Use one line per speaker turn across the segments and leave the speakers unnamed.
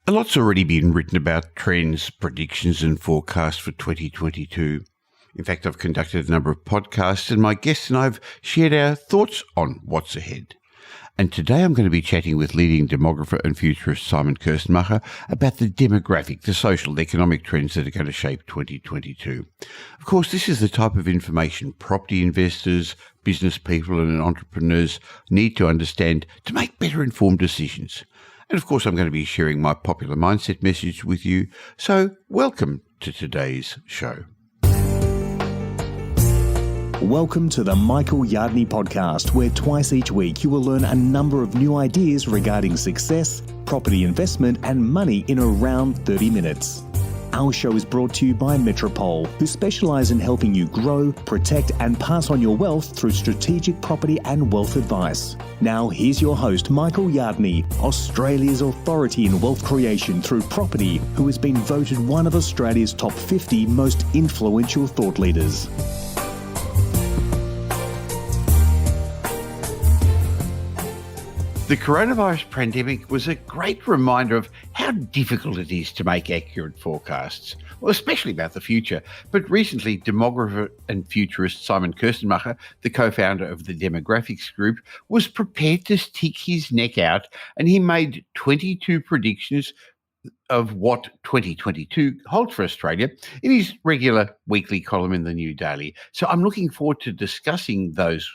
A lot's already been written about trends, predictions and forecasts for 2022. In fact, I've conducted a number of podcasts and my guests and I have shared our thoughts on what's ahead. And today I'm going to be chatting with leading demographer and futurist Simon Kuestenmacher about the demographic, the social and economic trends that are going to shape 2022. Of course, this is the type of information property investors, business people and entrepreneurs need to understand to make better informed decisions. And of course, I'm going to be sharing my popular mindset message with you. So welcome to today's show.
Welcome to the Michael Yardney podcast, where twice each week you will learn a number of new ideas regarding success, property investment and money in around 30 minutes. Our show is brought to you by Metropole, who specialise in helping you grow, protect and pass on your wealth through strategic property and wealth advice. Now here's your host, Michael Yardney, Australia's authority in wealth creation through property, who has been voted one of Australia's top 50 most influential thought leaders.
The coronavirus pandemic was a great reminder of how difficult it is to make accurate forecasts, well, especially about the future. But recently, demographer and futurist Simon Kuestenmacher, the co-founder of the Demographics Group, was prepared to stick his neck out, and he made 22 predictions of what 2022 holds for Australia in his regular weekly column in the New Daily. So I'm looking forward to discussing those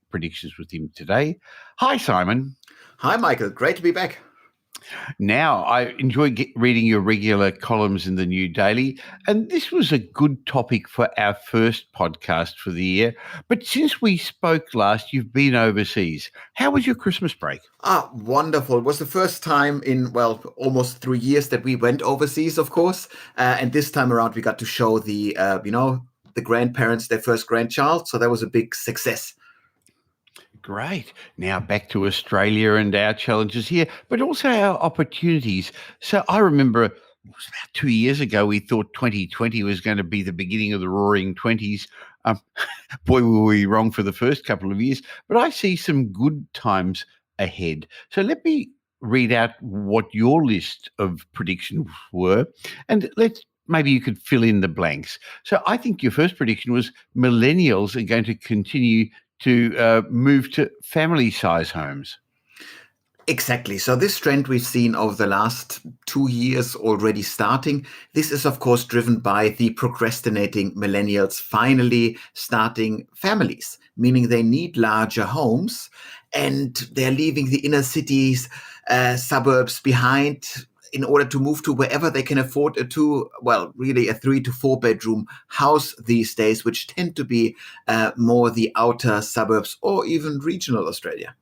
predictions with him today. Hi, Simon.
Hi, Michael. Great to be back.
Now, I enjoy reading your regular columns in the New Daily, and this was a good topic for our first podcast for the year. But since we spoke last, you've been overseas. How was your Christmas break?
Wonderful. It was the first time in, almost 3 years that we went overseas, of course. And this time around, we got to show the grandparents their first grandchild. So that was a big success.
Great. Now back to Australia and our challenges here, but also our opportunities. So I remember it was about 2 years ago, we thought 2020 was going to be the beginning of the roaring 20s. Boy, were we wrong for the first couple of years, but I see some good times ahead. So let me read out what your list of predictions were, and maybe you could fill in the blanks. So I think your first prediction was millennials are going to continue to move to family-size homes.
Exactly. So this trend we've seen over the last 2 years already starting. This is, of course, driven by the procrastinating millennials finally starting families, meaning they need larger homes and they're leaving the inner cities, suburbs behind in order to move to wherever they can afford a 3 to 4 bedroom house these days, which tend to be more the outer suburbs or even regional Australia.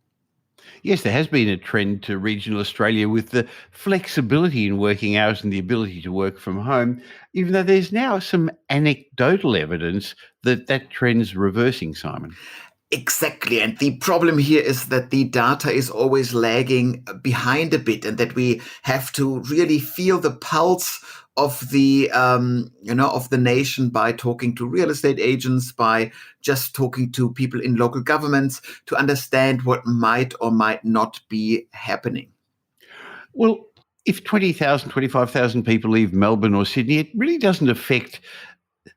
Yes, there has been a trend to regional Australia with the flexibility in working hours and the ability to work from home, even though there's now some anecdotal evidence that that trend's reversing, Simon.
Exactly. And the problem here is that the data is always lagging behind a bit, and that we have to really feel the pulse of the nation by talking to real estate agents, by just talking to people in local governments to understand what might or might not be happening.
Well, if 20,000, 25,000 people leave Melbourne or Sydney, it really doesn't affect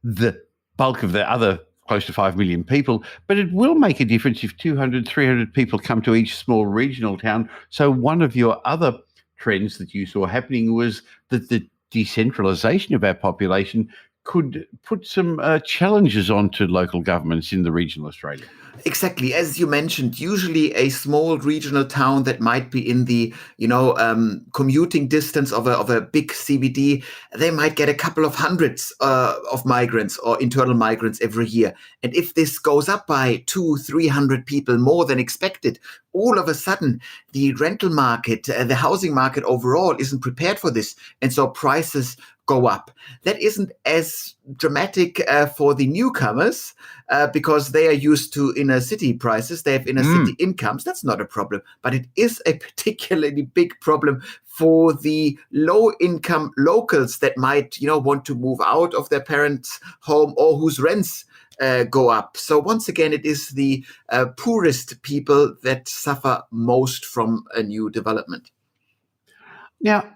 the bulk of the other close to 5 million people, but it will make a difference if 200, 300 people come to each small regional town. So one of your other trends that you saw happening was that the decentralisation of our population could put some challenges onto local governments in the regional Australia.
Exactly. As you mentioned, usually a small regional town that might be in the, commuting distance of a big CBD, they might get a couple of hundreds of migrants or internal migrants every year. And if this goes up by 200-300 people more than expected, all of a sudden the rental market, the housing market overall isn't prepared for this. And so prices go up. That isn't as dramatic for the newcomers because they are used to inner city prices. They have inner city incomes. That's not a problem. But it is a particularly big problem for the low income locals that might, want to move out of their parents' home or whose rents go up. So once again, it is the poorest people that suffer most from a new development.
Now,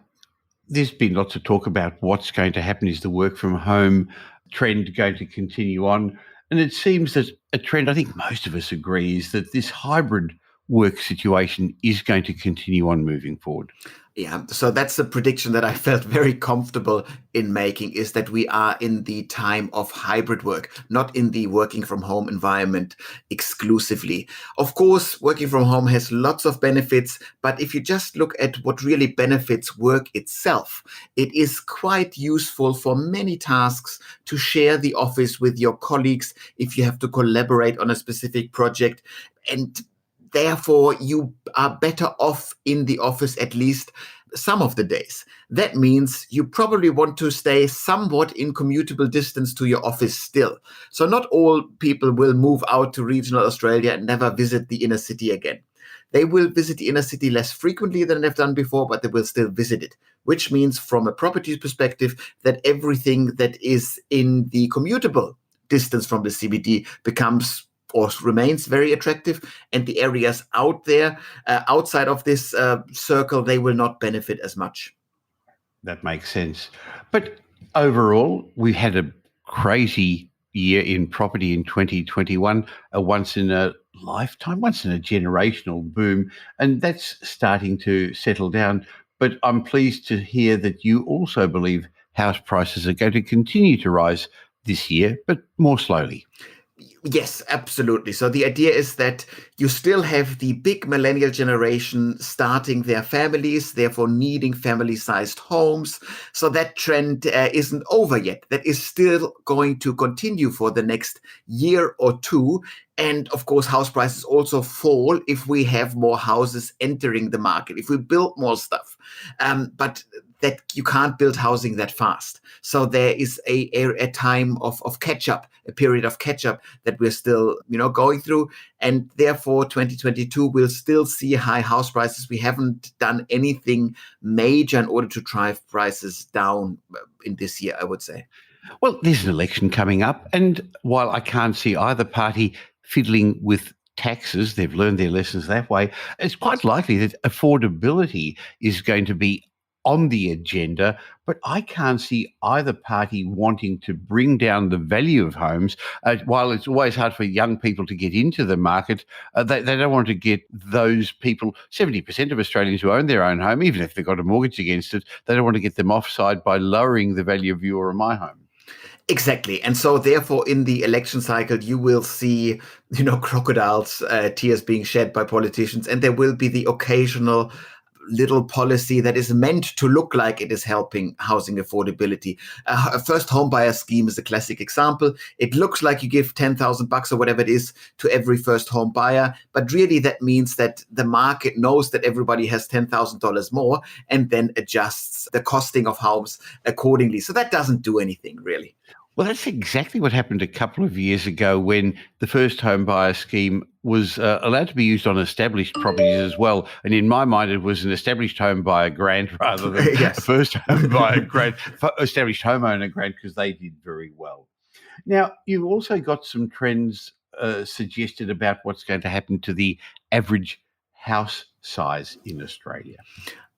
there's been lots of talk about what's going to happen. Is the work from home trend going to continue on? And it seems that a trend, I think most of us agree, is that this hybrid work situation is going to continue on moving forward.
Yeah, so that's the prediction that I felt very comfortable in making, is that we are in the time of hybrid work, not in the working from home environment exclusively. Of course, working from home has lots of benefits, but if you just look at what really benefits work itself, it is quite useful for many tasks to share the office with your colleagues if you have to collaborate on a specific project. And therefore, you are better off in the office at least some of the days. That means you probably want to stay somewhat in commutable distance to your office still. So not all people will move out to regional Australia and never visit the inner city again. They will visit the inner city less frequently than they've done before, but they will still visit it, which means from a property perspective that everything that is in the commutable distance from the CBD becomes or remains very attractive, and the areas out there, outside of this circle, they will not benefit as much.
That makes sense. But overall, we had a crazy year in property in 2021, a once in a lifetime, once in a generational boom, and that's starting to settle down. But I'm pleased to hear that you also believe house prices are going to continue to rise this year, but more slowly.
Yes, absolutely. So the idea is that you still have the big millennial generation starting their families, therefore needing family-sized homes. So that trend isn't over yet. That is still going to continue for the next year or two. And of course, house prices also fall if we have more houses entering the market, if we build more stuff. But that you can't build housing that fast. So there is a time of catch-up, a period of catch-up that we're still, going through. And therefore, 2022 will still see high house prices. We haven't done anything major in order to drive prices down in this year, I would say.
Well, there's an election coming up, and while I can't see either party fiddling with taxes, they've learned their lessons that way, it's quite likely that affordability is going to be on the agenda, but I can't see either party wanting to bring down the value of homes. While it's always hard for young people to get into the market, they don't want to get those people, 70% of Australians who own their own home, even if they've got a mortgage against it, they don't want to get them offside by lowering the value of your or my home.
Exactly. And so therefore, in the election cycle, you will see, crocodiles, tears being shed by politicians, and there will be the occasional little policy that is meant to look like it is helping housing affordability. A first home buyer scheme is a classic example. It looks like you give $10,000 or whatever it is to every first home buyer, but really that means that the market knows that everybody has $10,000 more and then adjusts the costing of homes accordingly. So that doesn't do anything really.
Well, that's exactly what happened a couple of years ago when the first home buyer scheme was allowed to be used on established properties as well. And in my mind, it was an established home buyer grant rather than
Yes.
a first home buyer grant, established homeowner grant, because they did very well. Now, you've also got some trends suggested about what's going to happen to the average house size in Australia.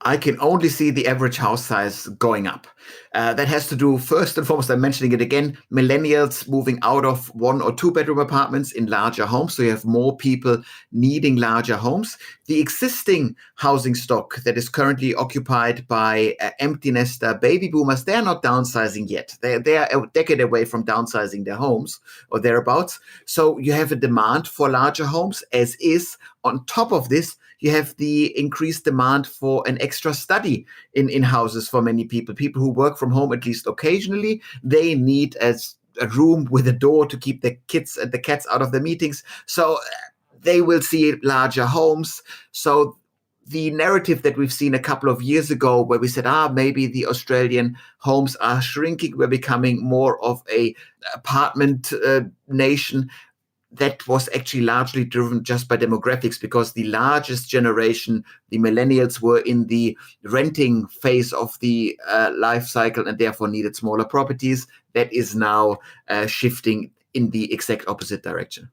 I can only see the average house size going up. That has to do, first and foremost, I'm mentioning it again, millennials moving out of 1 or 2 bedroom apartments in larger homes. So you have more people needing larger homes. The existing housing stock that is currently occupied by empty nester baby boomers, they're not downsizing yet. They are a decade away from downsizing their homes or thereabouts. So you have a demand for larger homes as is. On top of this, you have the increased demand for an extra study in houses for many people. People who work from home at least occasionally, they need a room with a door to keep the kids and the cats out of the meetings. So they will see larger homes. So the narrative that we've seen a couple of years ago where we said, maybe the Australian homes are shrinking, we're becoming more of a apartment nation, that was actually largely driven just by demographics, because the largest generation, the millennials, were in the renting phase of the life cycle and therefore needed smaller properties. That is now shifting in the exact opposite direction.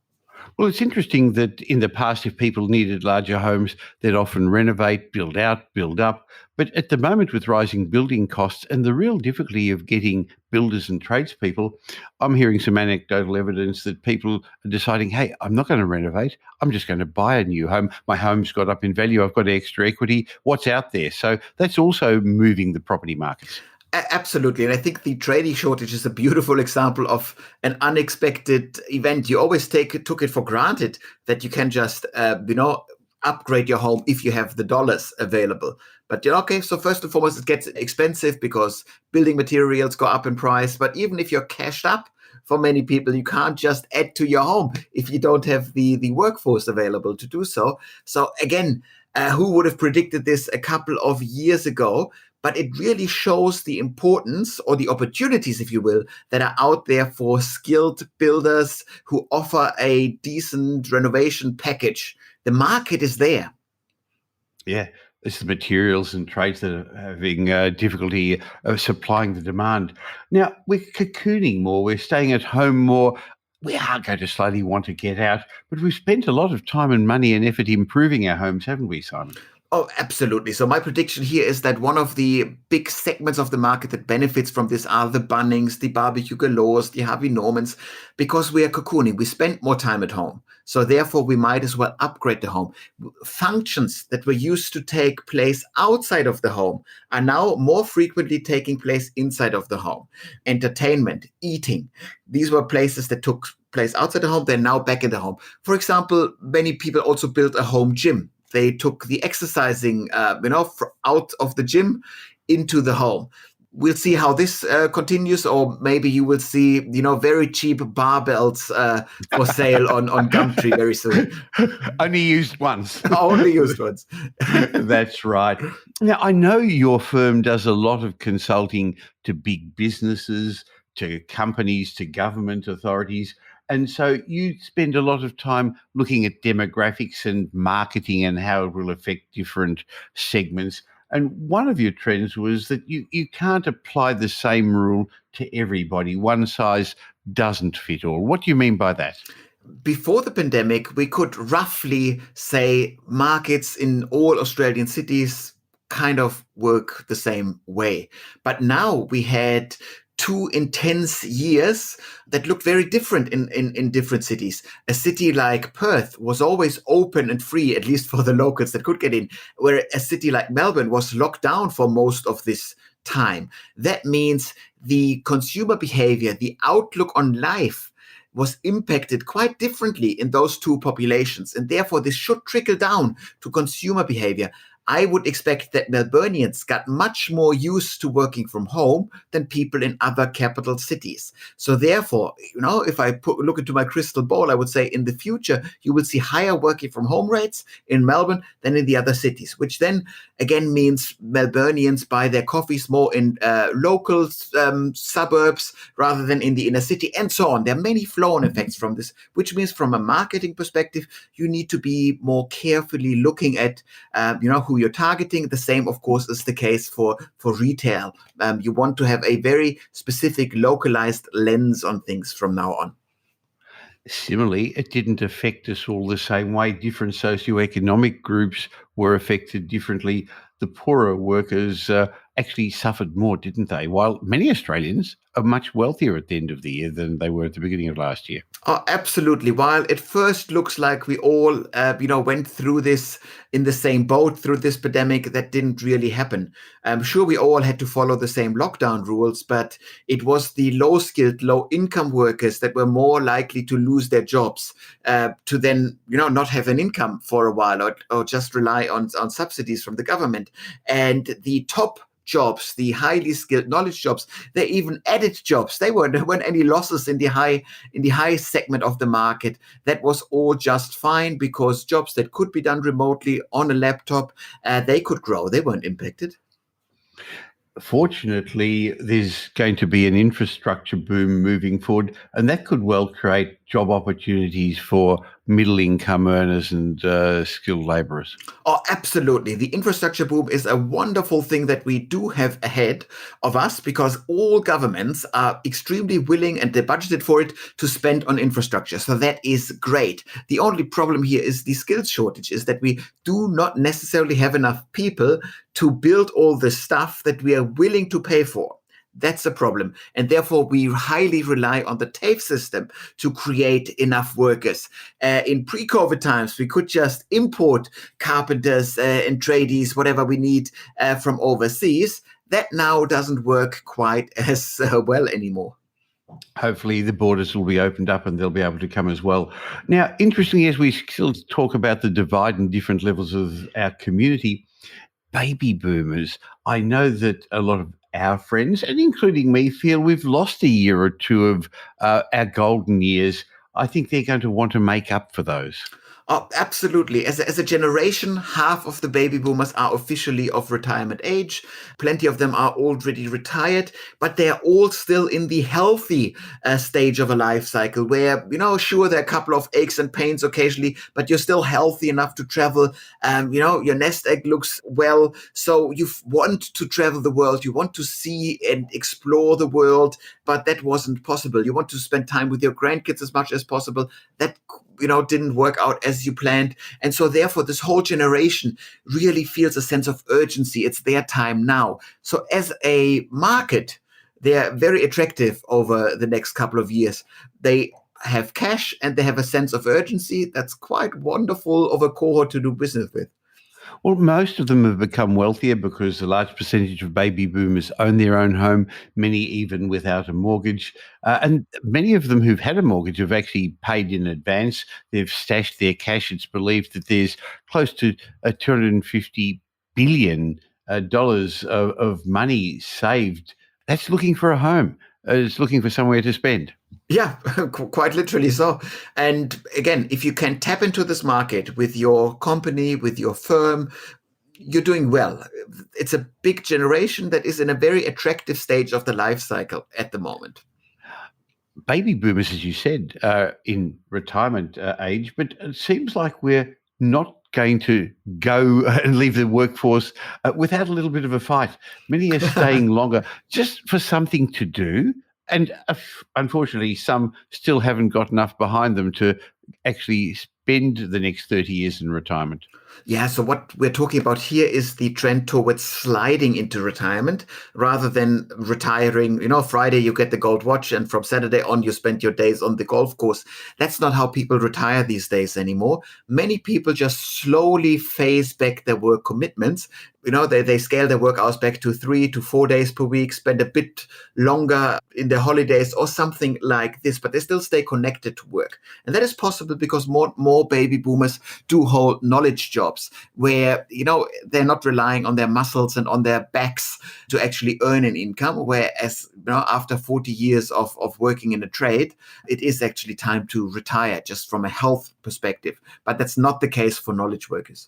Well, it's interesting that in the past, if people needed larger homes, they'd often renovate, build out, build up. But at the moment, with rising building costs and the real difficulty of getting builders and tradespeople, I'm hearing some anecdotal evidence that people are deciding, hey, I'm not going to renovate. I'm just going to buy a new home. My home's got up in value. I've got extra equity. What's out there? So that's also moving the property markets.
Absolutely. And I think the trading shortage is a beautiful example of an unexpected event. You always took it for granted that you can just, upgrade your home if you have the dollars available. But, okay, so first and foremost, it gets expensive because building materials go up in price. But even if you're cashed up, for many people, you can't just add to your home if you don't have the workforce available to do so. So again, who would have predicted this a couple of years ago? But it really shows the importance or the opportunities, if you will, that are out there for skilled builders who offer a decent renovation package. The market is there.
Yeah, it's the materials and trades that are having difficulty supplying the demand. Now, we're cocooning more, we're staying at home more. We are going to slowly want to get out, but we've spent a lot of time and money and effort improving our homes, haven't we, Simon?
Oh, absolutely. So my prediction here is that one of the big segments of the market that benefits from this are the Bunnings, the Barbecue Galores, the Harvey Normans, because we are cocooning. We spend more time at home. So therefore, we might as well upgrade the home. Functions that were used to take place outside of the home are now more frequently taking place inside of the home. Entertainment, eating. These were places that took place outside the home. They're now back in the home. For example, many people also built a home gym. They took the exercising, out of the gym into the home. We'll see how this continues, or maybe you will see, very cheap barbells for sale on Gumtree very soon.
Only used once.
Only used once.
That's right. Now, I know your firm does a lot of consulting to big businesses, to companies, to government authorities. And so you spend a lot of time looking at demographics and marketing and how it will affect different segments. And one of your trends was that you can't apply the same rule to everybody. One size doesn't fit all. What do you mean by that?
Before the pandemic, we could roughly say markets in all Australian cities kind of work the same way. But now we had 2 intense years that looked very different in different cities. A city like Perth was always open and free, at least for the locals that could get in, where a city like Melbourne was locked down for most of this time. That means the consumer behavior, the outlook on life was impacted quite differently in those two populations. And therefore, this should trickle down to consumer behavior. I would expect that Melburnians got much more used to working from home than people in other capital cities. So therefore, if I look into my crystal ball, I would say in the future, you will see higher working from home rates in Melbourne than in the other cities, which then again means Melburnians buy their coffees more in local suburbs rather than in the inner city, and so on. There are many flow-on effects from this, which means from a marketing perspective, you need to be more carefully looking at, who you're targeting. The same, of course, is the case for retail. You want to have a very specific localized lens on things from now on.
Similarly, it didn't affect us all the same way. Different socioeconomic groups were affected differently. The poorer workers actually suffered more, didn't they? While many Australians are much wealthier at the end of the year than they were at the beginning of last year.
Oh, absolutely. While it first looks like we all, went through this in the same boat through this pandemic, that didn't really happen. I'm sure we all had to follow the same lockdown rules, but it was the low-skilled, low-income workers that were more likely to lose their jobs, to then, not have an income for a while or just rely on subsidies from the government. And the top jobs, the highly skilled knowledge jobs, they even added jobs. There weren't any losses in the high segment of the market. That was all just fine because jobs that could be done remotely on a laptop, they could grow. They weren't impacted.
Fortunately, there's going to be an infrastructure boom moving forward, and that could well create job opportunities for middle-income earners and skilled labourers?
Oh, absolutely. The infrastructure boom is a wonderful thing that we do have ahead of us because all governments are extremely willing and they budgeted for it to spend on infrastructure. So that is great. The only problem here is the skills shortage, is that we do not necessarily have enough people to build all the stuff that we are willing to pay for. That's a problem. And therefore, we highly rely on the TAFE system to create enough workers. In pre-COVID times, we could just import carpenters and tradies, whatever we need from overseas. That now doesn't work quite as well anymore.
Hopefully the borders will be opened up and they'll be able to come as well. Now, interestingly, as we still talk about the divide in different levels of our community, baby boomers, I know that a lot of our friends, and including me, feel we've lost a year or two of our golden years. I think they're going to want to make up for those.
Oh, absolutely. As a generation, half of the baby boomers are officially of retirement age. Plenty of them are already retired, but they're all still in the healthy stage of a life cycle where, sure, there are a couple of aches and pains occasionally, but you're still healthy enough to travel. Your nest egg looks well. So you want to travel the world. You want to see and explore the world, but that wasn't possible. You want to spend time with your grandkids as much as possible. That didn't work out as you planned. And so therefore, this whole generation really feels a sense of urgency. It's their time now. So as a market, they're very attractive over the next couple of years. They have cash and they have a sense of urgency. That's quite wonderful of a cohort to do business with.
Well, most of them have become wealthier because a large percentage of baby boomers own their own home, many even without a mortgage. And many of them who've had a mortgage have actually paid in advance. They've stashed their cash. It's believed that there's close to $250 billion of money saved. That's looking for a home. It's looking for somewhere to spend.
Yeah, quite literally so. And again, if you can tap into this market with your company, with your firm, you're doing well. It's a big generation that is in a very attractive stage of the life cycle at the moment.
Baby boomers, as you said, are in retirement age, but it seems like we're not going to go and leave the workforce without a little bit of a fight. Many are staying longer just for something to do. And unfortunately, some still haven't got enough behind them to actually spend the next 30 years in retirement.
Yeah, so what we're talking about here is the trend towards sliding into retirement rather than retiring. Friday you get the gold watch and from Saturday on you spend your days on the golf course. That's not how people retire these days anymore. Many people just slowly phase back their work commitments. They scale their work hours back to 3 to 4 days per week, spend a bit longer in their holidays or something like this, but they still stay connected to work. And that is possible because more baby boomers do hold knowledge jobs where, they're not relying on their muscles and on their backs to actually earn an income. Whereas, after 40 years of working in a trade, it is actually time to retire just from a health perspective. But that's not the case for knowledge workers.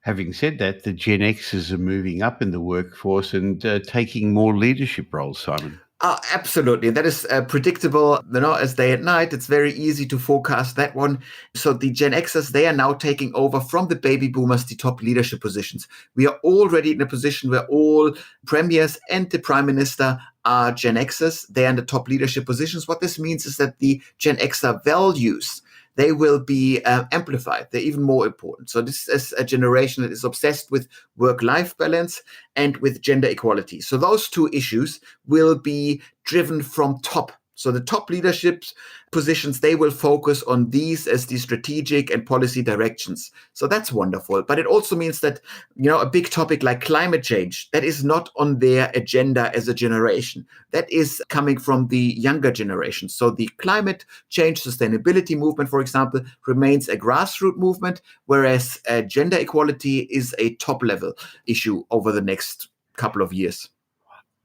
Having said that, the Gen Xers are moving up in the workforce and taking more leadership roles, Simon.
Absolutely. That is predictable, as day and night. It's very easy to forecast that one. So the Gen Xers, they are now taking over from the baby boomers, the top leadership positions. We are already in a position where all premiers and the prime minister are Gen Xers. They are in the top leadership positions. What this means is that the Gen Xer values, they will be amplified. They're even more important. So this is a generation that is obsessed with work-life balance and with gender equality. So those two issues will be driven from top. So the top leadership positions, they will focus on these as the strategic and policy directions. So that's wonderful. But it also means that, a big topic like climate change, that is not on their agenda as a generation. That is coming from the younger generation. So the climate change sustainability movement, for example, remains a grassroots movement, whereas gender equality is a top level issue over the next couple of years.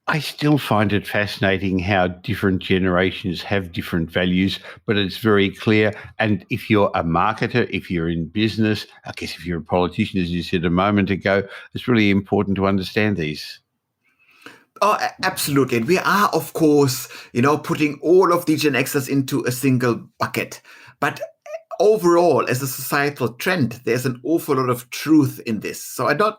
I still find it fascinating how different generations have different values, but it's very clear. And if you're a marketer, if you're in business, I guess if you're a politician, as you said a moment ago, it's really important to understand these.
Oh, absolutely. And we are, of course, putting all of the Gen Xers into a single bucket. But overall, as a societal trend, there's an awful lot of truth in this. So I don't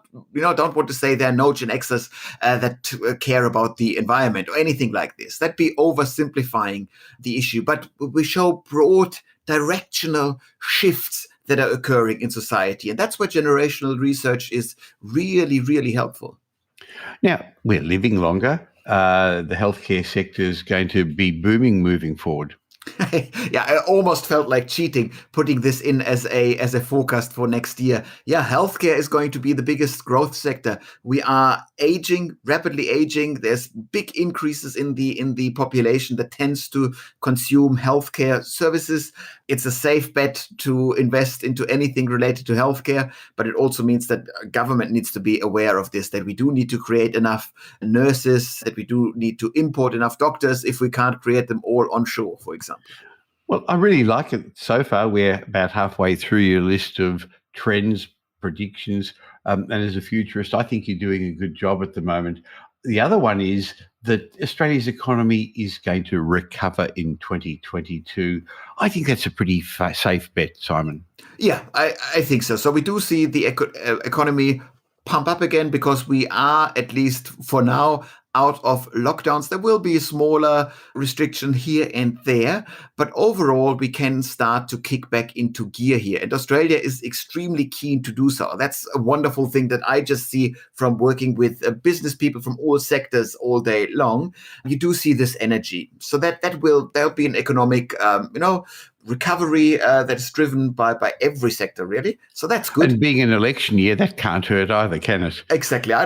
want to say there are no Gen Xers that care about the environment or anything like this. That'd be oversimplifying the issue. But we show broad directional shifts that are occurring in society. And that's where generational research is really, really helpful.
Now, we're living longer. The healthcare sector is going to be booming moving forward.
Yeah, I almost felt like cheating putting this in as a forecast for next year. Yeah, healthcare is going to be the biggest growth sector. We are aging, rapidly aging. There's big increases in the population that tends to consume healthcare services. It's a safe bet to invest into anything related to healthcare, but it also means that government needs to be aware of this, that we do need to create enough nurses, that we do need to import enough doctors if we can't create them all onshore, for example.
Well, I really like it so far. We're about halfway through your list of trends, predictions, and as a futurist, I think you're doing a good job at the moment. The other one is that Australia's economy is going to recover in 2022. I think that's a pretty safe bet, Simon.
Yeah, I think so. So we do see the economy pump up again because we are, at least for now, out of lockdowns. There will be a smaller restriction here and there, but overall we can start to kick back into gear here. And Australia is extremely keen to do so. That's a wonderful thing that I just see from working with business people from all sectors all day long. You do see this energy. So there'll be an economic, recovery that is driven by every sector, really. So that's good.
And being an election year, that can't hurt either, can it?
Exactly. I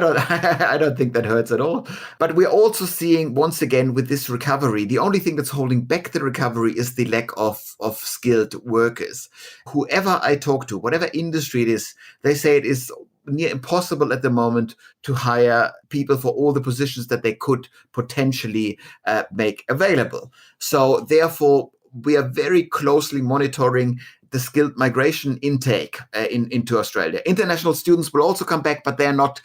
don't think that hurts at all. But we're also seeing, once again, with this recovery, the only thing that's holding back the recovery is the lack of skilled workers. Whoever I talk to, whatever industry it is, they say it is near impossible at the moment to hire people for all the positions that they could potentially make available. So therefore, we are very closely monitoring the skilled migration intake into Australia. International students will also come back, but they're not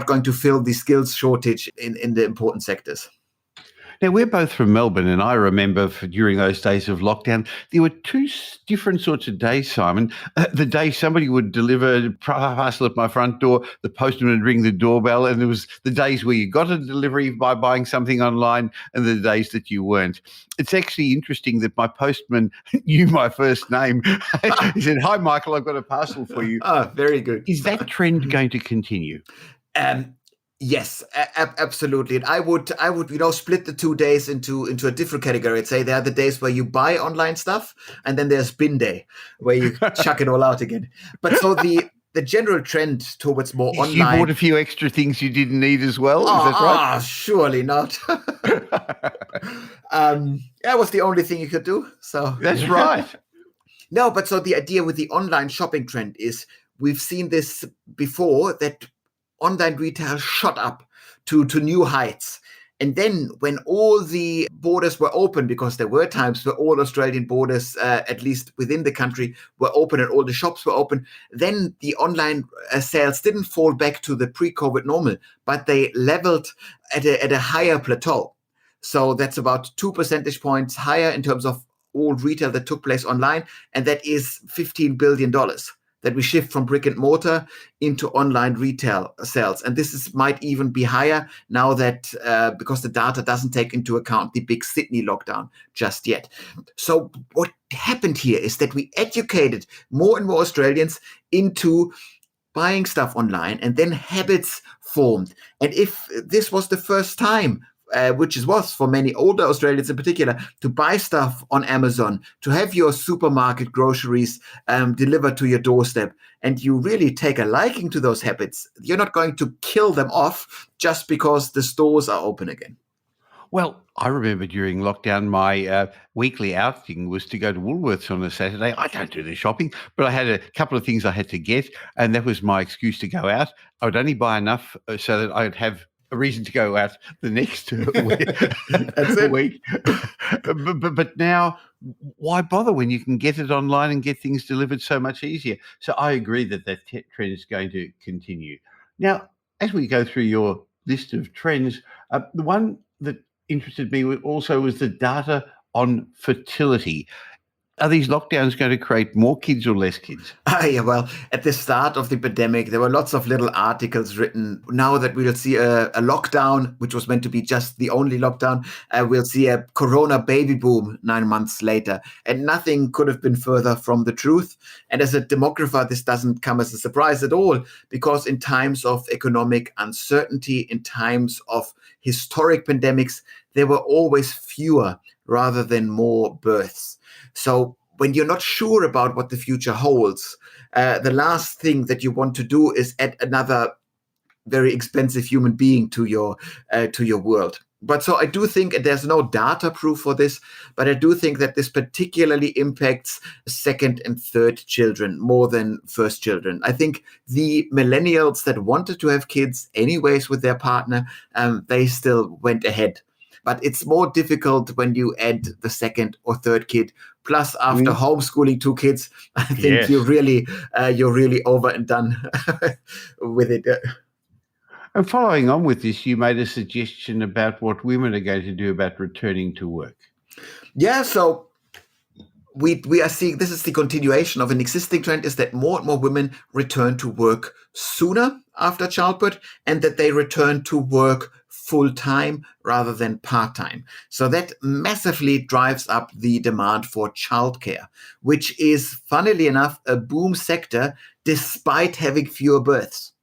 going to fill the skills shortage in the important sectors.
Now, we're both from Melbourne, and I remember during those days of lockdown, there were two different sorts of days, Simon. The day somebody would deliver a parcel at my front door, the postman would ring the doorbell, and there was the days where you got a delivery by buying something online and the days that you weren't. It's actually interesting that my postman knew my first name. He said, "Hi, Michael, I've got a parcel for you."
Oh, very good.
Is that trend going to continue?
Yes, absolutely. And I would, split the 2 days into a different category. I'd say there are the days where you buy online stuff, and then there's bin day where you chuck it all out again. But so the general trend towards more online.
You bought a few extra things you didn't need as well. Is that right?
Surely not. That was the only thing you could do. So
that's right.
No, but so the idea with the online shopping trend is we've seen this before, that online retail shot up to new heights. And then when all the borders were open, because there were times where all Australian borders, at least within the country, were open and all the shops were open, then the online sales didn't fall back to the pre-COVID normal, but they leveled at a higher plateau. So that's about 2 percentage points higher in terms of all retail that took place online. And that is $15 billion. That we shift from brick and mortar into online retail sales. And this might even be higher now that because the data doesn't take into account the big Sydney lockdown just yet. So what happened here is that we educated more and more Australians into buying stuff online, and then habits formed. And if this was the first time, which it was for many older Australians in particular, to buy stuff on Amazon, to have your supermarket groceries delivered to your doorstep, and you really take a liking to those habits, you're not going to kill them off just because the stores are open again.
Well, I remember during lockdown, my weekly outing was to go to Woolworths on a Saturday. I don't do the shopping, but I had a couple of things I had to get, and that was my excuse to go out. I would only buy enough so that I'd have a reason to go out the next week. But now, why bother when you can get it online and get things delivered so much easier? So I agree that trend is going to continue. Now, as we go through your list of trends. The one that interested me also was the data on fertility. Are these lockdowns going to create more kids or less kids?
Yeah, well, at the start of the pandemic, there were lots of little articles written. Now that we'll see a lockdown, which was meant to be just the only lockdown, we'll see a corona baby boom 9 months later. And nothing could have been further from the truth. And as a demographer, this doesn't come as a surprise at all, because in times of economic uncertainty, in times of historic pandemics, there were always fewer rather than more births. So when you're not sure about what the future holds, the last thing that you want to do is add another very expensive human being to your world. But so I do think, and there's no data proof for this, but I do think that this particularly impacts second and third children more than first children. I think the millennials that wanted to have kids anyways with their partner, they still went ahead. But it's more difficult when you add the second or third kid. Plus, after homeschooling 2 kids, I think you're really over and done with it.
And following on with this, you made a suggestion about what women are going to do about returning to work.
Yeah, so we are seeing, this is the continuation of an existing trend, is that more and more women return to work sooner after childbirth, and that they return to work full-time rather than part-time. So that massively drives up the demand for childcare, which is, funnily enough, a boom sector despite having fewer births.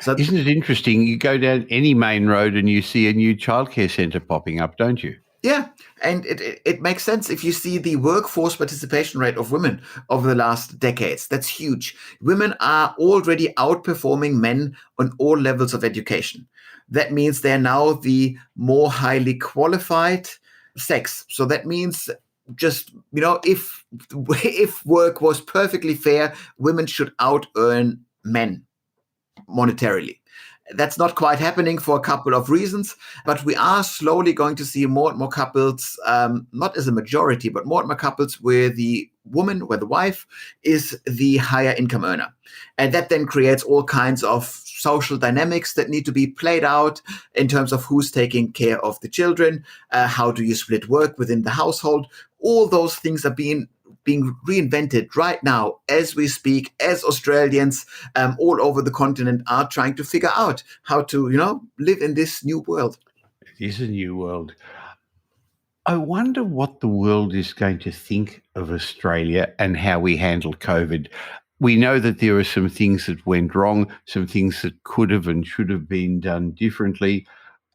So isn't it interesting? You go down any main road and you see a new childcare centre popping up, don't you?
Yeah, and it makes sense if you see the workforce participation rate of women over the last decades. That's huge. Women are already outperforming men on all levels of education. That means they're now the more highly qualified sex. So that means just, if work was perfectly fair, women should out-earn men monetarily. That's not quite happening for a couple of reasons, but we are slowly going to see more and more couples, not as a majority, but more and more couples where the wife is the higher income earner. And that then creates all kinds of social dynamics that need to be played out in terms of who's taking care of the children, how do you split work within the household. All those things are being reinvented right now as we speak, as Australians all over the continent are trying to figure out how to, live in this new world.
It is a new world. I wonder what the world is going to think of Australia and how we handle COVID. We know that there are some things that went wrong, some things that could have and should have been done differently.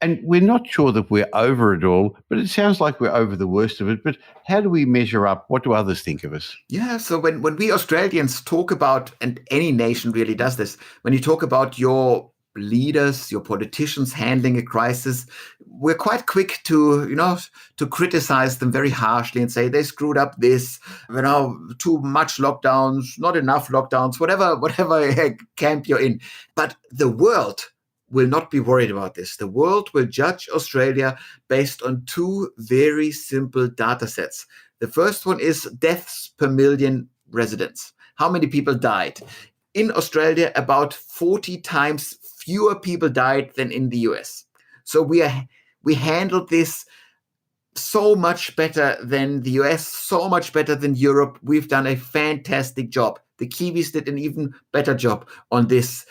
And we're not sure that we're over it all, but it sounds like we're over the worst of it. But how do we measure up? What do others think of us?
Yeah, so when we Australians talk about, and any nation really does this, when you talk about your leaders, your politicians handling a crisis, we're quite quick to criticize them very harshly and say they screwed up this, too much lockdowns, not enough lockdowns, whatever camp you're in. But the world will not be worried about this. The world will judge Australia based on 2 very simple data sets. The first one is deaths per million residents. How many people died? In Australia, about 40 times fewer people died than in the US. So we handled this so much better than the US, so much better than Europe. We've done a fantastic job. The Kiwis did an even better job on this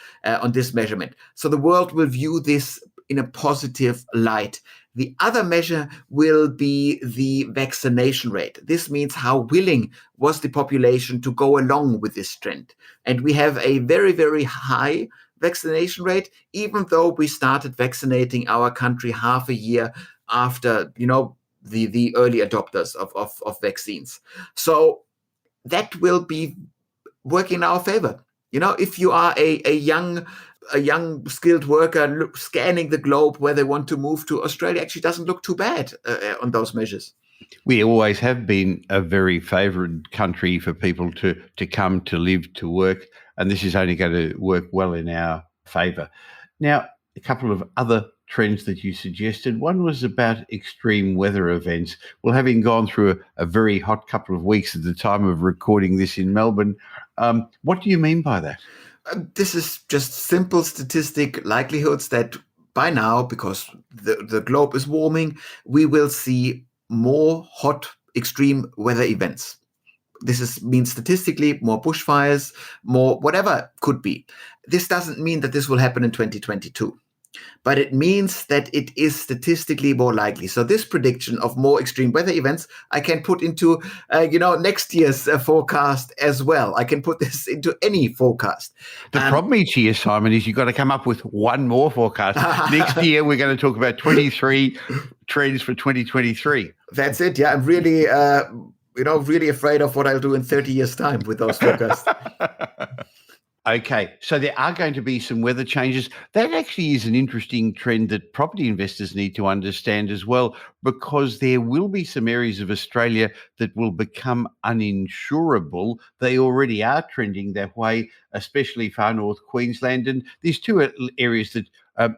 measurement. So the world will view this in a positive light. The other measure will be the vaccination rate. This means how willing was the population to go along with this trend. And we have a very, very high vaccination rate, even though we started vaccinating our country half a year after, the early adopters of vaccines. So that will be working in our favor. If you are a young skilled worker scanning the globe where they want to move to, Australia actually doesn't look too bad on those measures.
We always have been a very favoured country for people to come, to live, to work, and this is only going to work well in our favour. Now, a couple of other trends that you suggested. One was about extreme weather events. Well, having gone through a very hot couple of weeks at the time of recording this in Melbourne, what do you mean by that?
This is just simple statistic likelihoods that by now, because the globe is warming, we will see more hot extreme weather events. Means statistically more bushfires, more whatever could be. This doesn't mean that this will happen in 2022. But it means that it is statistically more likely. So this prediction of more extreme weather events, I can put into, next year's forecast as well. I can put this into any forecast.
The problem each year, Simon, is you've got to come up with one more forecast. Next year, we're going to talk about 23 trends for 2023.
That's it. Yeah, I'm really, really afraid of what I'll do in 30 years' time with those forecasts.
Okay, so there are going to be some weather changes. That actually is an interesting trend that property investors need to understand as well, because there will be some areas of Australia that will become uninsurable. They already are trending that way, especially far north Queensland. And these two areas that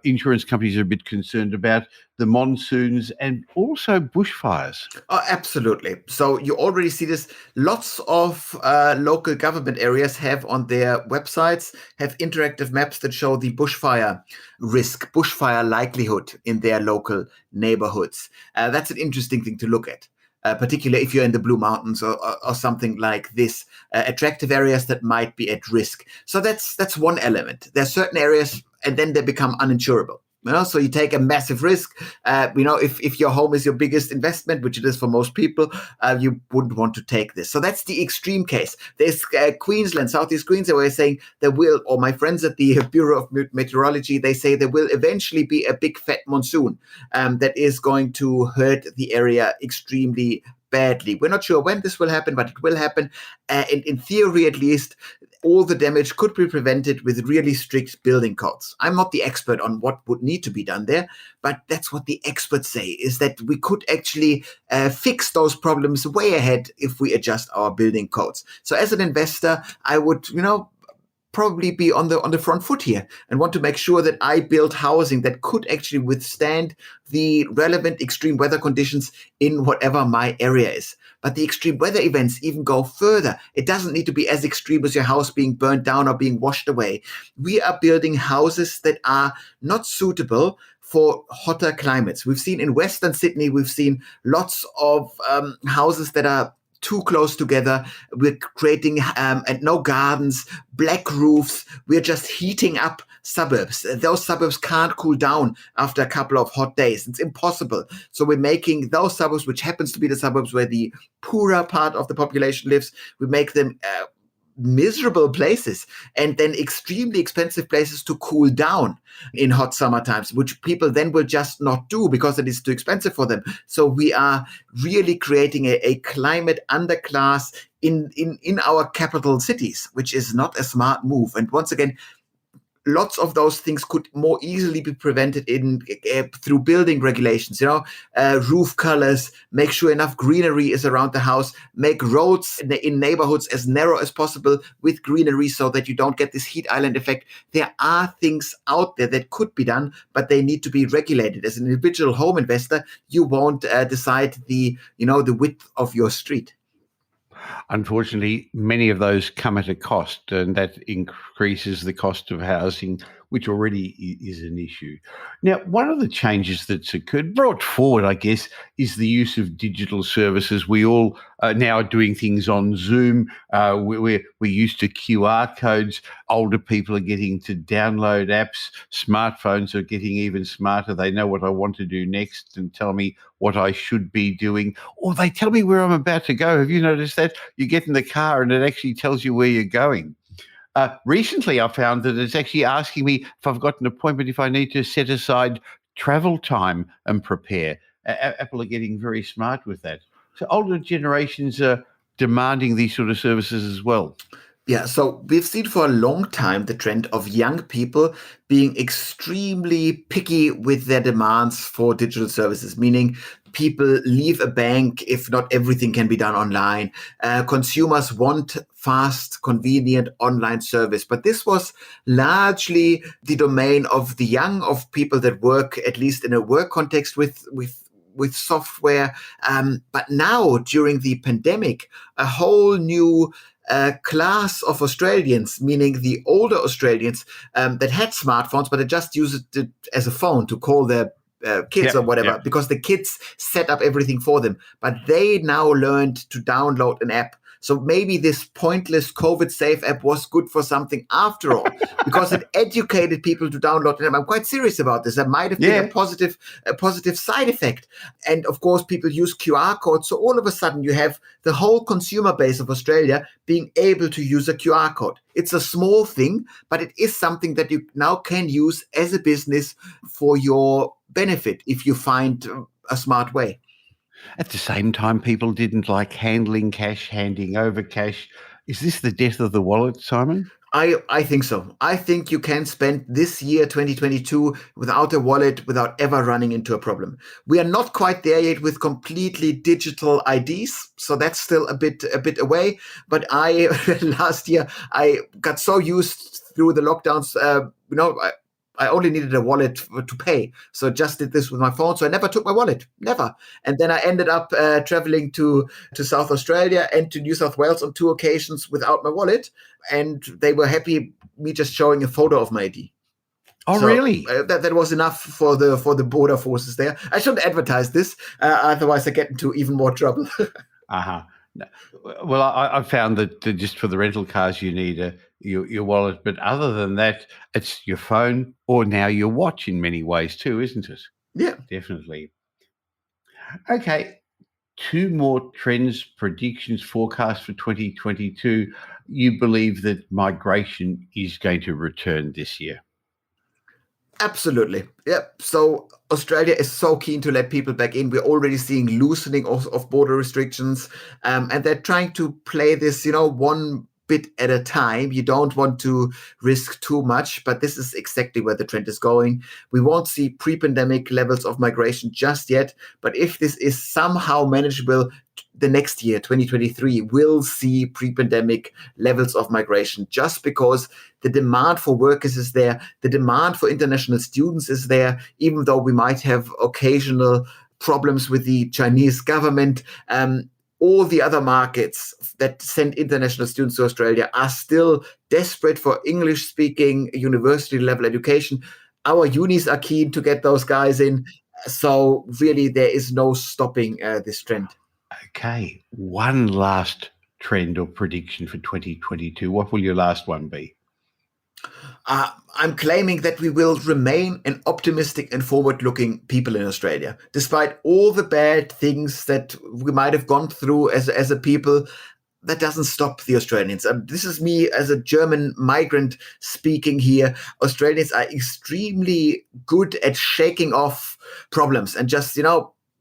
insurance companies are a bit concerned about, the monsoons and also bushfires.
Oh, absolutely. So you already see this. Lots of local government areas have on their websites, have interactive maps that show the bushfire risk, bushfire likelihood in their local neighborhoods. That's an interesting thing to look at. Particularly if you're in the Blue Mountains or something like this, attractive areas that might be at risk. So that's one element. There are certain areas, and then they become uninsurable. So you take a massive risk. If your home is your biggest investment, which it is for most people, you wouldn't want to take this. So that's the extreme case. There's Queensland, Southeast Queensland, where saying there will, or my friends at the Bureau of Meteorology, they say there will eventually be a big fat monsoon that is going to hurt the area extremely badly. We're not sure when this will happen, but it will happen. In theory, at least, all the damage could be prevented with really strict building codes. I'm not the expert on what would need to be done there, but that's what the experts say, is that we could actually fix those problems way ahead if we adjust our building codes. So as an investor, I would, probably be on the front foot here and want to make sure that I build housing that could actually withstand the relevant extreme weather conditions in whatever my area is. But the extreme weather events even go further. It doesn't need to be as extreme as your house being burned down or being washed away. We are building houses that are not suitable for hotter climates. We've seen in Western Sydney, we've seen lots of houses that are too close together. We're creating and no gardens, black roofs. We're just heating up suburbs. Those suburbs can't cool down after a couple of hot days. It's impossible. So we're making those suburbs, which happens to be the suburbs where the poorer part of the population lives, we make them miserable places, and then extremely expensive places to cool down in hot summer times, which people then will just not do because it is too expensive for them. So we are really creating a climate underclass in our capital cities, which is not a smart move. And once again, lots of those things could more easily be prevented through building regulations, roof colors, make sure enough greenery is around the house, make roads in neighborhoods as narrow as possible with greenery so that you don't get this heat island effect. There are things out there that could be done, but they need to be regulated. As an individual home investor, you won't decide the width of your street.
Unfortunately, many of those come at a cost, and that increases the cost of housing, which already is an issue. Now, one of the changes that's occurred, brought forward, I guess, is the use of digital services. We all now are doing things on Zoom. We're used to QR codes. Older people are getting to download apps. Smartphones are getting even smarter. They know what I want to do next and tell me what I should be doing, or they tell me where I'm about to go. Have you noticed that? You get in the car and it actually tells you where you're going. Recently, I found that it's actually asking me if I've got an appointment, if I need to set aside travel time and prepare. Apple are getting very smart with that. So older generations are demanding these sort of services as well.
Yeah, so we've seen for a long time the trend of young people being extremely picky with their demands for digital services, meaning people leave a bank if not everything can be done online. Consumers want fast, convenient online service. But this was largely the domain of the young, of people that work, at least in a work context, with software. But now, during the pandemic, a whole new class of Australians, meaning the older Australians that had smartphones, but they just used it as a phone to call their kids or whatever, because the kids set up everything for them. But they now learned to download an app. So maybe this pointless COVID safe app was good for something after all, because it educated people to download it. I'm quite serious about this. There might have been a positive side effect. And of course, people use QR codes. So all of a sudden you have the whole consumer base of Australia being able to use a QR code. It's a small thing, but it is something that you now can use as a business for your benefit if you find a smart way.
At the same time, people didn't like handling cash, handing over cash. Is this the death of the wallet, Simon?
I think so. I think you can spend this year, 2022, without a wallet, without ever running into a problem. We are not quite there yet with completely digital IDs, so that's still a bit away. But last year, I got so used through the lockdowns, I only needed a wallet to pay. So just did this with my phone. So I never took my wallet, never. And then I ended up traveling to South Australia and to New South Wales on 2 occasions without my wallet. And they were happy me just showing a photo of my ID.
Oh, so, really?
That was enough for the border forces there. I shouldn't advertise this, otherwise I get into even more trouble.
Uh-huh. Well, I found that just for the rental cars, you need your wallet. But other than that, it's your phone or now your watch in many ways too, isn't it?
Yeah.
Definitely. Okay. 2 more trends, predictions, forecasts for 2022. You believe that migration is going to return this year?
Absolutely. Yep. So Australia is so keen to let people back in. We're already seeing loosening of border restrictions, and they're trying to play this, one bit at a time. You don't want to risk too much, but this is exactly where the trend is going. We won't see pre-pandemic levels of migration just yet, but if this is somehow manageable, the next year, 2023, will see pre-pandemic levels of migration, just because the demand for workers is there, the demand for international students is there, even though we might have occasional problems with the Chinese government. All the other markets that send international students to Australia are still desperate for English-speaking university-level education. Our unis are keen to get those guys in. So really, there is no stopping this trend.
Okay. One last trend or prediction for 2022. What will your last one be?
I'm claiming that we will remain an optimistic and forward-looking people in Australia. Despite all the bad things that we might have gone through as a people, that doesn't stop the Australians. This is me as a German migrant speaking here. Australians are extremely good at shaking off problems and just,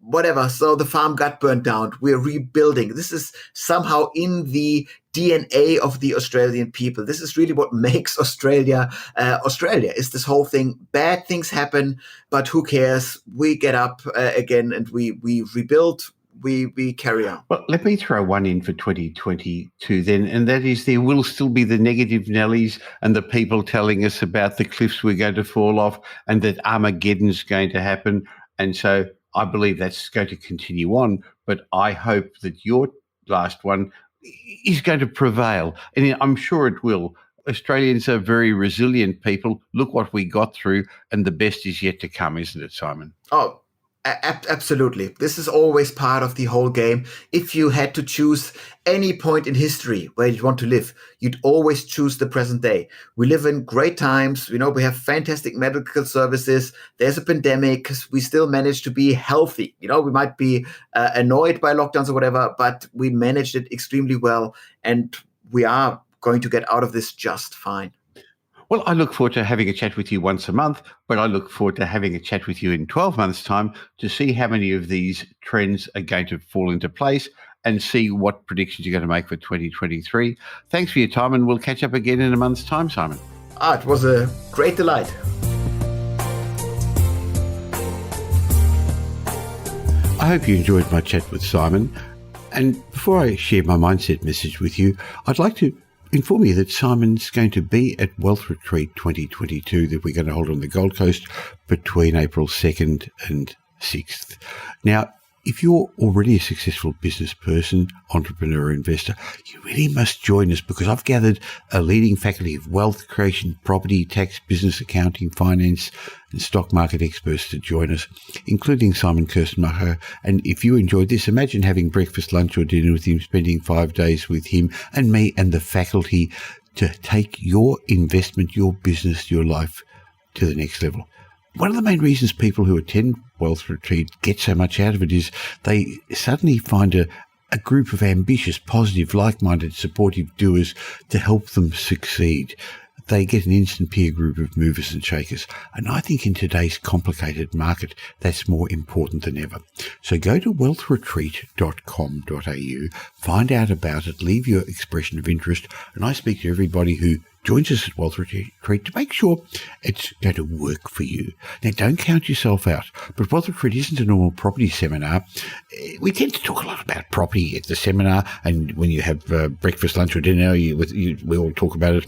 whatever. So the farm got burnt down. We're rebuilding. This is somehow in the DNA of the Australian people. This is really what makes Australia Australia, is this whole thing. Bad things happen, but who cares? We get up again and we rebuild. We carry on.
Well, let me throw one in for 2022 then, and that is there will still be the negative Nellies and the people telling us about the cliffs we're going to fall off and that Armageddon's going to happen. And so I believe that's going to continue on, but I hope that your last one is going to prevail. And I'm sure it will. Australians are very resilient people. Look what we got through, and the best is yet to come, isn't it, Simon?
Oh, absolutely. This is always part of the whole game. If you had to choose any point in history where you want to live, you'd always choose the present day. We live in great times. We have fantastic medical services. There's a pandemic. We still manage to be healthy. We might be annoyed by lockdowns or whatever, but we managed it extremely well. And we are going to get out of this just fine.
Well, I look forward to having a chat with you once a month, but I look forward to having a chat with you in 12 months' time to see how many of these trends are going to fall into place and see what predictions you're going to make for 2023. Thanks for your time, and we'll catch up again in a month's time, Simon.
It was a great delight.
I hope you enjoyed my chat with Simon. And before I share my mindset message with you, I'd like to inform you that Simon's going to be at Wealth Retreat 2022 that we're going to hold on the Gold Coast between April 2nd and 6th. Now, if you're already a successful business person, entrepreneur, investor, you really must join us, because I've gathered a leading faculty of wealth creation, property, tax, business, accounting, finance, and stock market experts to join us, including Simon Kuestenmacher. And if you enjoyed this, imagine having breakfast, lunch or dinner with him, spending 5 days with him and me and the faculty to take your investment, your business, your life to the next level. One of the main reasons people who attend Wealth Retreat get so much out of it is they suddenly find a group of ambitious, positive, like-minded, supportive doers to help them succeed. They get an instant peer group of movers and shakers. And I think in today's complicated market, that's more important than ever. So go to wealthretreat.com.au, find out about it, leave your expression of interest. And I speak to everybody who joins us at Wealth Retreat to make sure it's going to work for you. Now, don't count yourself out. But Wealth Retreat isn't a normal property seminar. We tend to talk a lot about property at the seminar. And when you have breakfast, lunch or dinner, we all talk about it.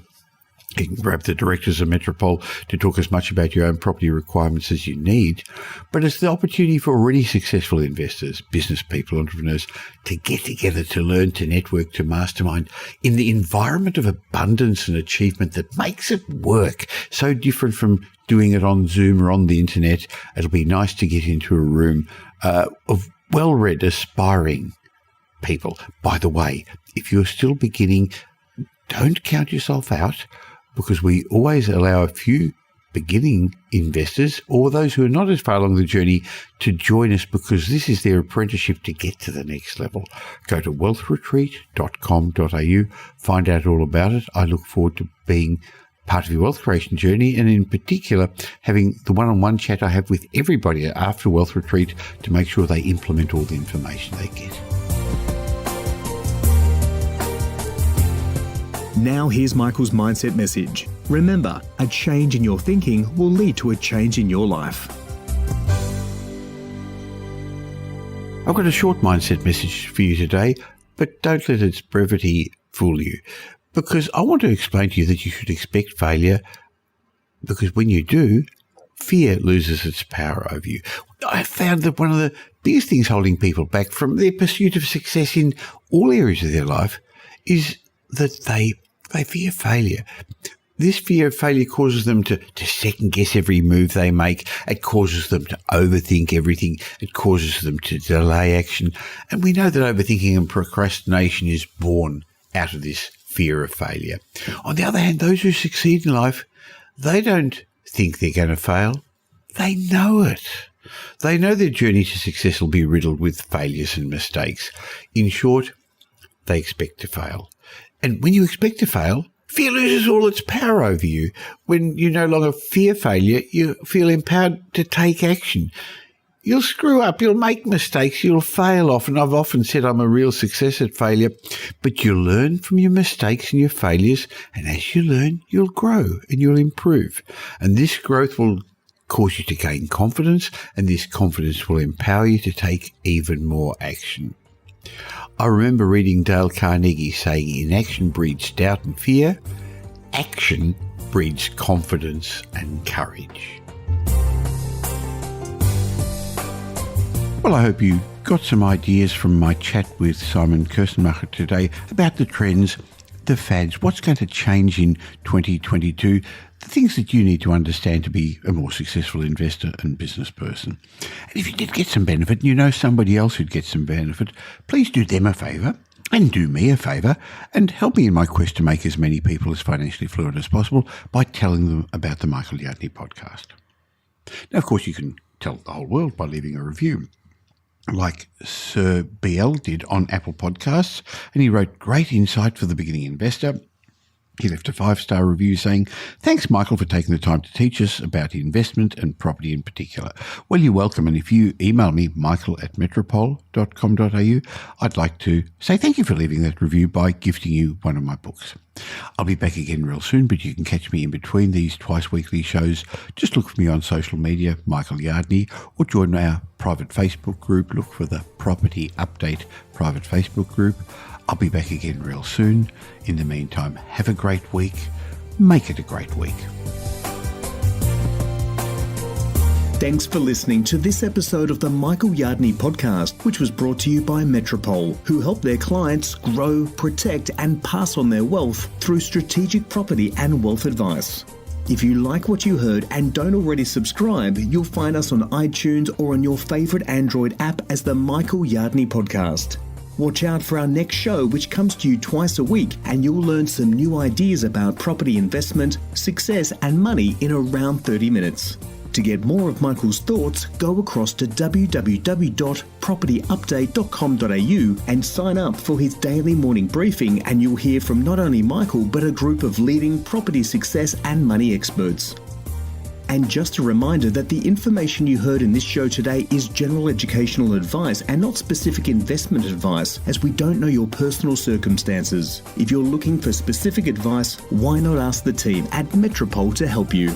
You can grab the directors of Metropole to talk as much about your own property requirements as you need, but it's the opportunity for already successful investors, business people, entrepreneurs to get together, to learn, to network, to mastermind in the environment of abundance and achievement that makes it work. So different from doing it on Zoom or on the internet. It'll be nice to get into a room of well-read, aspiring people. By the way, if you're still beginning, don't count yourself out, because we always allow a few beginning investors or those who are not as far along the journey to join us, because this is their apprenticeship to get to the next level. Go to wealthretreat.com.au, find out all about it. I look forward to being part of your wealth creation journey, and in particular having the one-on-one chat I have with everybody after Wealth Retreat to make sure they implement all the information they get.
Now here's Michael's mindset message. Remember, a change in your thinking will lead to a change in your life.
I've got a short mindset message for you today, but don't let its brevity fool you, because I want to explain to you that you should expect failure, because when you do, fear loses its power over you. I found that one of the biggest things holding people back from their pursuit of success in all areas of their life is that they fear failure. This fear of failure causes them to second-guess every move they make. It causes them to overthink everything. It causes them to delay action. And we know that overthinking and procrastination is born out of this fear of failure. On the other hand, those who succeed in life, they don't think they're going to fail. They know it. They know their journey to success will be riddled with failures and mistakes. In short, they expect to fail. And when you expect to fail, fear loses all its power over you. When you no longer fear failure, you feel empowered to take action. You'll screw up, you'll make mistakes, you'll fail often. I've often said I'm a real success at failure, but you'll learn from your mistakes and your failures, and as you learn, you'll grow and you'll improve. And this growth will cause you to gain confidence, and this confidence will empower you to take even more action. I remember reading Dale Carnegie saying, inaction breeds doubt and fear, action breeds confidence and courage. Well, I hope you got some ideas from my chat with Simon Kuestenmacher today about the trends, the fads, what's going to change in 2022, the things that you need to understand to be a more successful investor and business person. And if you did get some benefit and you know somebody else who'd get some benefit, please do them a favour and do me a favour and help me in my quest to make as many people as financially fluent as possible by telling them about the Michael Yardney podcast. Now, of course, you can tell the whole world by leaving a review, like Sir BL did on Apple Podcasts, and he wrote, great insight for the beginning investor. He left a 5-star review saying, thanks, Michael, for taking the time to teach us about investment and property in particular. Well, you're welcome. And if you email me, michael@metropole.com.au, I'd like to say thank you for leaving that review by gifting you one of my books. I'll be back again real soon, but you can catch me in between these twice-weekly shows. Just look for me on social media, Michael Yardney, or join our private Facebook group. Look for the Property Update private Facebook group. I'll be back again real soon. In the meantime, have a great week. Make it a great week.
Thanks for listening to this episode of the Michael Yardney podcast, which was brought to you by Metropole, who help their clients grow, protect and pass on their wealth through strategic property and wealth advice. If you like what you heard and don't already subscribe, you'll find us on iTunes or on your favourite Android app as the Michael Yardney podcast. Watch out for our next show, which comes to you twice a week, and you'll learn some new ideas about property investment, success and money in around 30 minutes. To get more of Michael's thoughts, go across to www.propertyupdate.com.au and sign up for his daily morning briefing, and you'll hear from not only Michael but a group of leading property success and money experts. And just a reminder that the information you heard in this show today is general educational advice and not specific investment advice, as we don't know your personal circumstances. If you're looking for specific advice, why not ask the team at Metropole to help you?